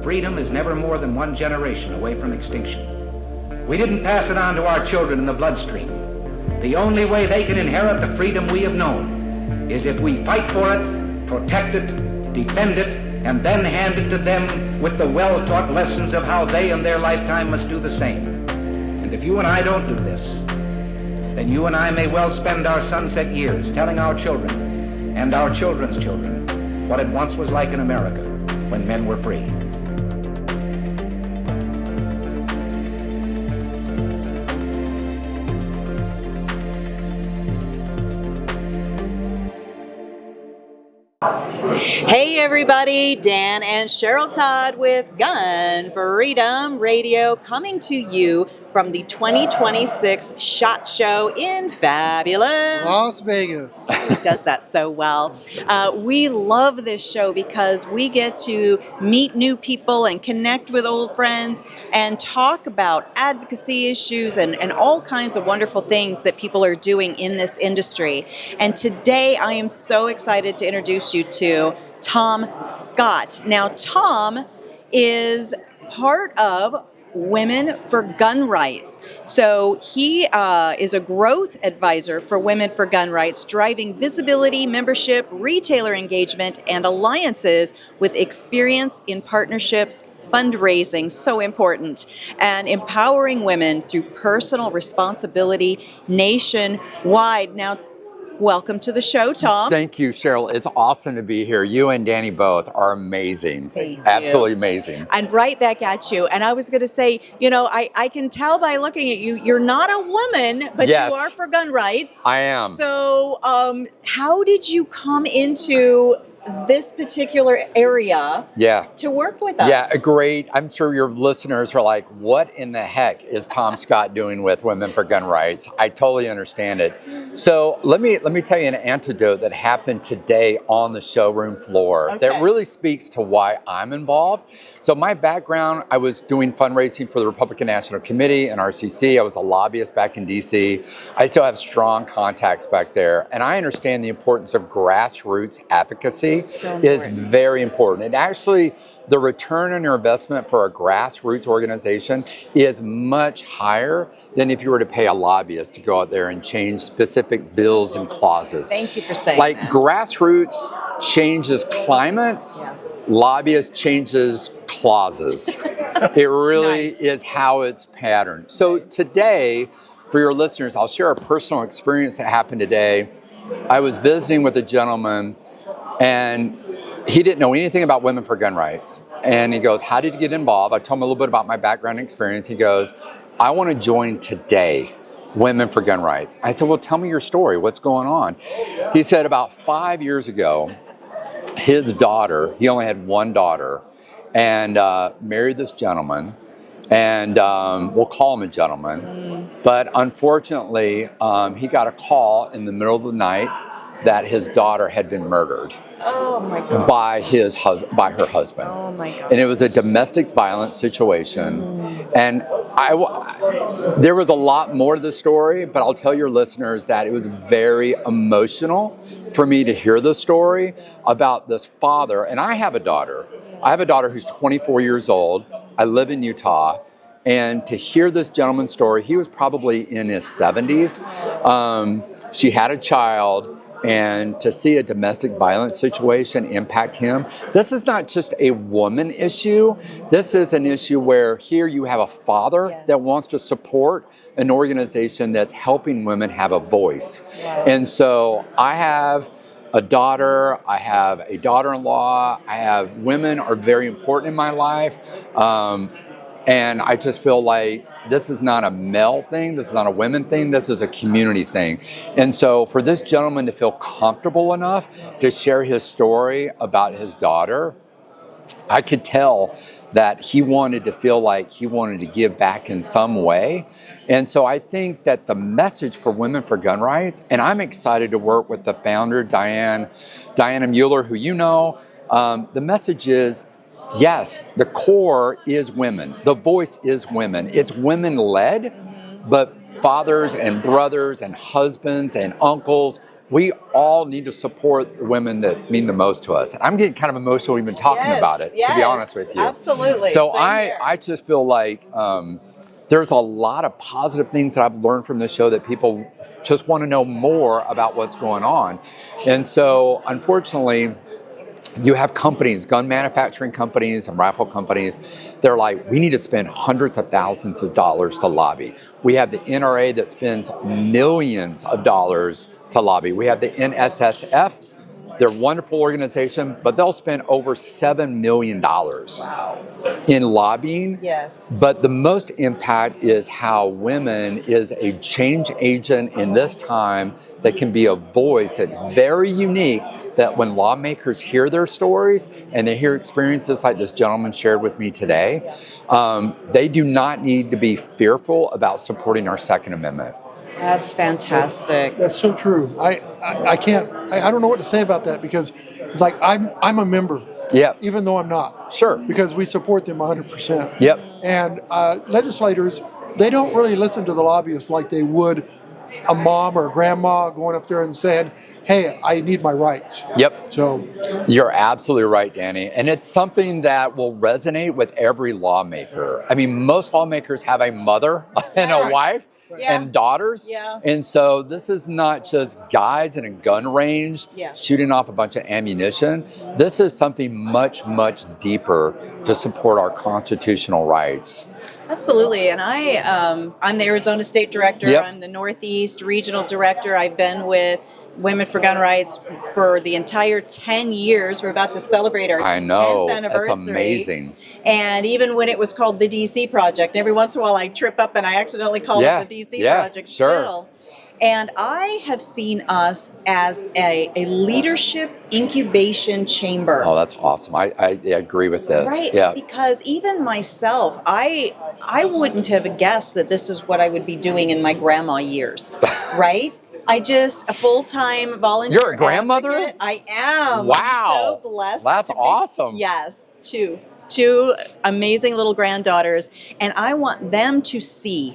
freedom is never more than one generation away from extinction. We didn't pass it on to our children in the bloodstream. The only way they can inherit the freedom we have known is if we fight for it, protect it, defend it, and then hand it to them with the well-taught lessons of how they in their lifetime must do the same. And if you and I don't do this, then you and I may well spend our sunset years telling our children and our children's children what it once was like in America when men were free. Hey everybody, Dan and Cheryl Todd with Gun Freedom Radio coming to you from the 2026 SHOT Show in fabulous Las Vegas. He does that so well. We love this show because we get to meet new people and connect with old friends and talk about advocacy issues and all kinds of wonderful things that people are doing in this industry. And today I am so excited to introduce you to Tom Scott. Now, Tom is part of Women for Gun Rights. So he is a growth advisor for Women for Gun Rights, driving visibility, membership, retailer engagement, and alliances with experience in partnerships, fundraising, so important, and empowering women through personal responsibility nationwide. Now, welcome to the show, Tom. Thank you, Cheryl. It's awesome to be here. You and Danny both are amazing. Thank you. Absolutely amazing. And right back at you. And I was going to say, you know, I can tell by looking at you, you're not a woman, but Yes. you are for gun rights. I am. So how did you come into this particular area to work with us? Yeah, great. I'm sure your listeners are like, what in the heck is Tom Scott doing with Women for Gun Rights? I totally understand it. So let me tell you an anecdote that happened today on the showroom floor that really speaks to why I'm involved. So my background, I was doing fundraising for the Republican National Committee and RCC. I was a lobbyist back in DC. I still have strong contacts back there. And I understand the importance of grassroots advocacy is very important. And actually, the return on your investment for a grassroots organization is much higher than if you were to pay a lobbyist to go out there and change specific bills and clauses. Thank you for saying like that. Grassroots changes climates, lobbyists changes clauses. It really is how it's patterned. So today, for your listeners, I'll share a personal experience that happened today. I was visiting with a gentleman and he didn't know anything about Women for Gun Rights. And he goes, how did you get involved? I told him a little bit about my background and experience. He goes, I want to join today, Women for Gun Rights. I said, well, tell me your story. What's going on? He said about 5 years ago, his daughter, he only had one daughter, and married this gentleman. And we'll call him a gentleman. But unfortunately, he got a call in the middle of the night that his daughter had been murdered. Oh my God. By her husband. Oh my God. And it was a domestic violence situation. And there was a lot more to the story, but I'll tell your listeners that it was very emotional for me to hear the story about this father. And I have a daughter. I have a daughter who's 24 years old. I live in Utah. And to hear this gentleman's story, he was probably in his 70s. She had a child. And to see a domestic violence situation impact him, this is not just a woman issue. This is an issue where here you have a father that wants to support an organization that's helping women have a voice. And so I have a daughter, I have a daughter-in-law, women are very important in my life. And I just feel like this is not a male thing, this is not a women thing, this is a community thing. And so for this gentleman to feel comfortable enough to share his story about his daughter, I could tell that he wanted to feel like he wanted to give back in some way. And so I think that the message for Women for Gun Rights, and I'm excited to work with the founder, Diana Mueller, who you know, the message is, yes, the core is women. The voice is women. It's women-led, but fathers and brothers and husbands and uncles we all need to support the women that mean the most to us. I'm getting kind of emotional even talking about it, to be honest with you. Absolutely. So I just feel like there's a lot of positive things that I've learned from this show that people just want to know more about what's going on. And so, unfortunately, you have companies, gun manufacturing companies and rifle companies, they're like, we need to spend hundreds of thousands of dollars to lobby. We have the NRA that spends millions of dollars to lobby. We have the NSSF. They're a wonderful organization, but they'll spend over $7 million in lobbying. Yes. But the most impact is how women is a change agent in this time that can be a voice that's very unique, that when lawmakers hear their stories and they hear experiences like this gentleman shared with me today, they do not need to be fearful about supporting our Second Amendment. That's fantastic. That's so true. I don't know what to say about that, because it's like I'm a member. Yep. Even though I'm not. Sure. Because we support them 100%. Yep. And legislators, they don't really listen to the lobbyists like they would a mom or a grandma going up there and saying, hey, I need my rights. Yep. So you're absolutely right, Danny. And it's something that will resonate with every lawmaker. I mean, most lawmakers have a mother and a wife. And daughters. Yeah. And so this is not just guys in a gun range shooting off a bunch of ammunition. This is something much, much deeper to support our constitutional rights. Absolutely. And I'm the Arizona State Director. Yep. I'm the Northeast Regional Director. I've been with Women for Gun Rights for the entire 10 years. We're about to celebrate our 10th anniversary. That's amazing. And even when it was called the DC Project, every once in a while I trip up and I accidentally call it the DC Project still. And I have seen us as a leadership incubation chamber. Oh, that's awesome. I agree with this. Right? Yeah. Because even myself, I wouldn't have guessed that this is what I would be doing in my grandma years, right? A full-time volunteer. You're a grandmother? Advocate. I am. Wow. I'm so blessed. That's awesome. Yes, two amazing little granddaughters, and I want them to see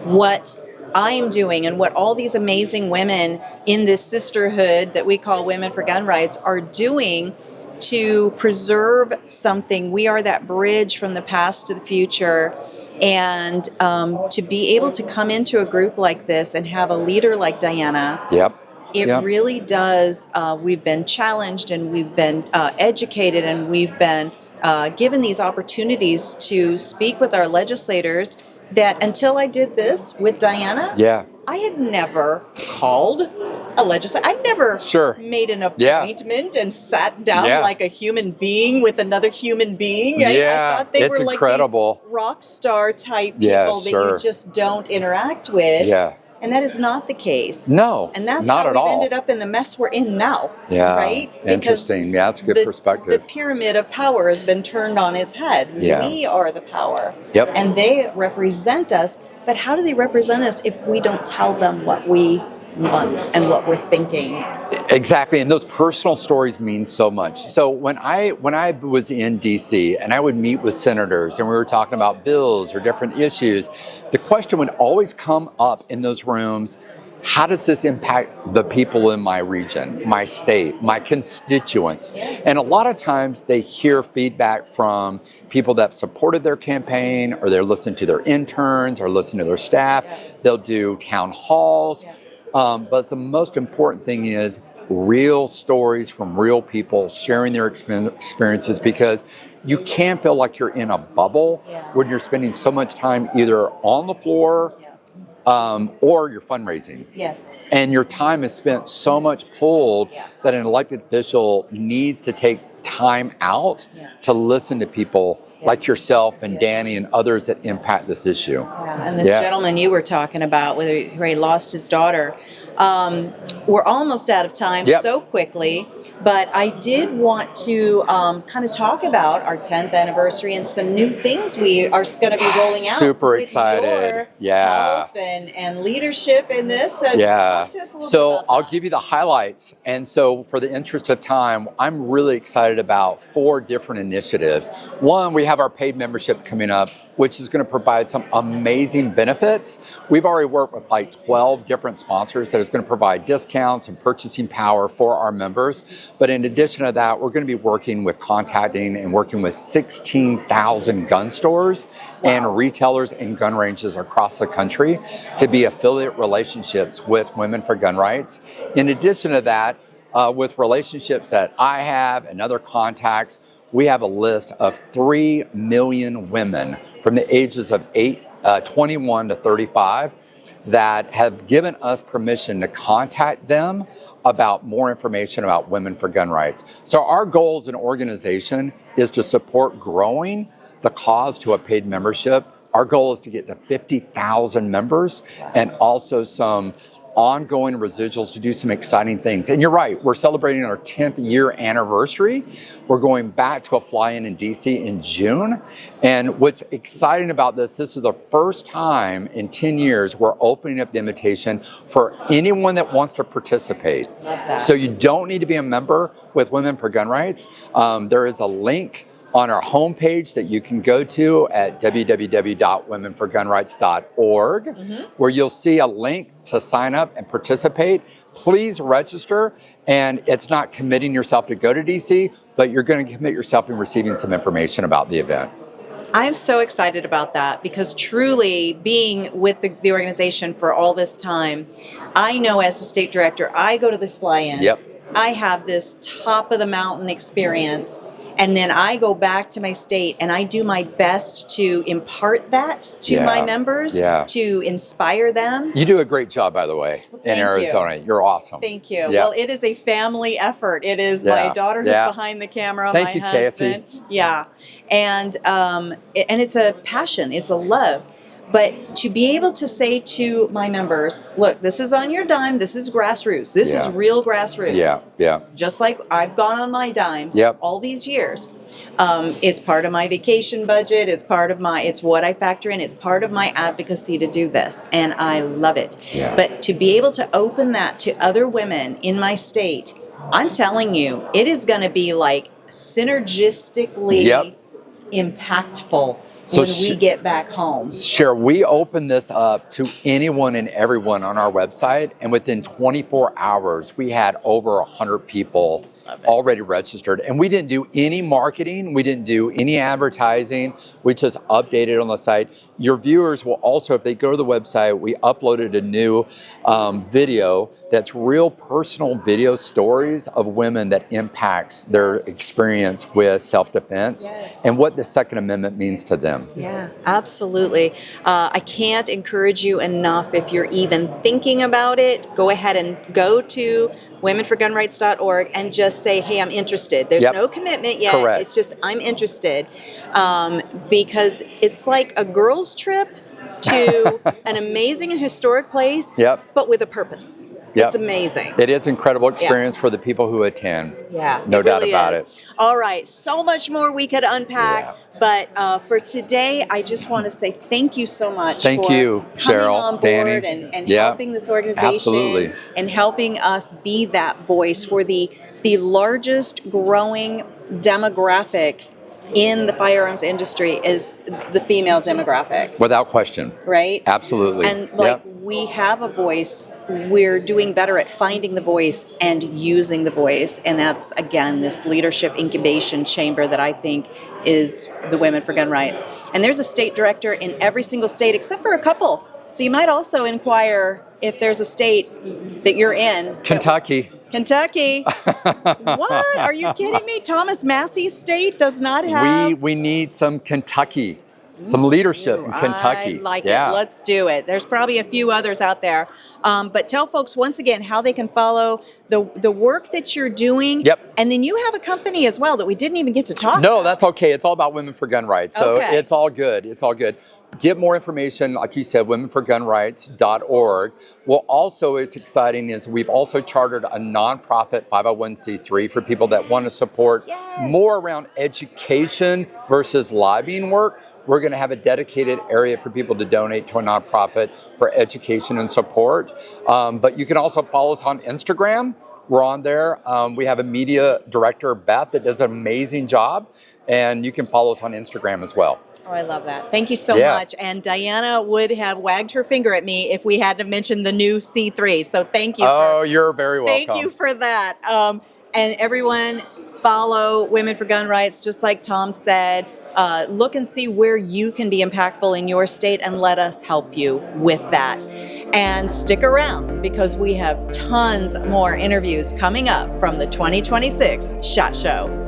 what I'm doing and what all these amazing women in this sisterhood that we call Women for Gun Rights are doing to preserve something. We are that bridge from the past to the future. And to be able to come into a group like this and have a leader like Diana, it really does. We've been challenged and we've been educated and we've been given these opportunities to speak with our legislators that until I did this with Diana, I had never called a legislator. I never made an appointment and sat down like a human being with another human being. I thought they were like these rock star type people that you just don't interact with. And that is not the case. No, and that's not how at we've all. ended up in the mess we're in now. Right? Interesting. That's a good perspective. The pyramid of power has been turned on its head. We are the power. And they represent us. But how do they represent us if we don't tell them what we want and what we're thinking? Exactly, and those personal stories mean so much. So when I was in DC and I would meet with senators and we were talking about bills or different issues, the question would always come up in those rooms: how does this impact the people in my region, my state, my constituents? And a lot of times they hear feedback from people that supported their campaign, or they're listening to their interns or listening to their staff. They'll do town halls. But the most important thing is real stories from real people sharing their experiences, because you can't feel like you're in a bubble when you're spending so much time either on the floor or you're fundraising. And your time is spent so much pulled that an elected official needs to take time out to listen to people like yourself and Danny and others that impact this issue. And this gentleman you were talking about, where he lost his daughter, we're almost out of time so quickly, but I did want to kind of talk about our 10th anniversary and some new things we are going to be rolling out. Super excited. Help and leadership in this. So talk to us a little bit I'll give you the highlights. And so for the interest of time, I'm really excited about 4 different initiatives. One, we have our paid membership coming up which is going to provide some amazing benefits. We've already worked with like 12 different sponsors that is going to provide discounts and purchasing power for our members. But in addition to that, we're going to be working with contacting and working with 16,000 gun stores and retailers and gun ranges across the country to be affiliate relationships with Women for Gun Rights. In addition to that, with relationships that I have and other contacts, we have a list of 3 million women from the ages of 21 to 35 that have given us permission to contact them about more information about Women for Gun Rights. So our goal as an organization is to support growing the cause to a paid membership. Our goal is to get to 50,000 members and also some ongoing residuals to do some exciting things. And you're right, we're celebrating our 10th year anniversary. We're going back to a fly-in DC in June. And what's exciting about this is the first time in 10 years we're opening up the invitation for anyone that wants to participate. Love that. So you don't need to be a member with Women for Gun Rights. There is a link on our homepage that you can go to at www.womenforgunrights.org, where you'll see a link to sign up and participate. Please register, and it's not committing yourself to go to DC, but you're going to commit yourself in receiving some information about the event. I'm so excited about that because truly being with the organization for all this time, I know as a state director, I go to this fly-ins, I have this top of the mountain experience. And then I go back to my state and I do my best to impart that to my members, to inspire them. You do a great job, by the way, in Arizona. You're awesome. Thank you. Well, it is a family effort. It is my daughter who's behind the camera, my husband. Casey. Yeah. And it's a passion. It's a love. But to be able to say to my members, look, this is on your dime. This is grassroots. This is real grassroots. Just like I've gone on my dime all these years. It's part of my vacation budget. It's what I factor in. It's part of my advocacy to do this. And I love it. But to be able to open that to other women in my state, I'm telling you, it is going to be like synergistically impactful. When we get back home. Sure, we open this up to anyone and everyone on our website, and within 24 hours, we had over 100 people already registered. And we didn't do any marketing, we didn't do any advertising, we just updated on the site. Your viewers will also, if they go to the website, we uploaded a new video that's real personal video stories of women that impacts their experience with self-defense and what the Second Amendment means to them. Yeah, absolutely. I can't encourage you enough. If you're even thinking about it, go ahead and go to womenforgunrights.org and just say, hey, I'm interested. There's no commitment yet. Correct. It's just, I'm interested. Because it's like a girl's trip to an amazing and historic place, but with a purpose. It's amazing. It is an incredible experience for the people who attend. No doubt about it. All right. So much more we could unpack. But for today, I just want to say thank you so much for you, coming Cheryl, on board Danny, and helping this organization and helping us be that voice for the largest growing demographic in the firearms industry is the female demographic. Without question. Right? Absolutely. And we have a voice. We're doing better at finding the voice and using the voice. And that's, again, this leadership incubation chamber that I think is the Women for Gun Rights. And there's a state director in every single state except for a couple. So you might also inquire if there's a state that you're in. Kentucky. What? Are you kidding me? Thomas Massey's state does not have... We need some Kentucky. Some leadership in Kentucky. I like it. Let's do it. There's probably a few others out there. But tell folks once again how they can follow the work that you're doing. And then you have a company as well that we didn't even get to talk about. No, that's okay. It's all about Women for Gun Rights. So it's all good. It's all good. Get more information, like you said, womenforgunrights.org. Well, also, it's exciting is we've also chartered a nonprofit 501c3 for people that want to support more around education versus lobbying work. We're going to have a dedicated area for people to donate to a nonprofit for education and support. But you can also follow us on Instagram. We're on there. We have a media director, Beth, that does an amazing job. And you can follow us on Instagram as well. Oh, I love that. Thank you so Yeah. much. And Diana would have wagged her finger at me if we hadn't mentioned the new C3. So thank you. You're very welcome. Thank you for that. And everyone, follow Women for Gun Rights, just like Tom said. Look and see where you can be impactful in your state and let us help you with that. And stick around because we have tons more interviews coming up from the 2026 SHOT Show.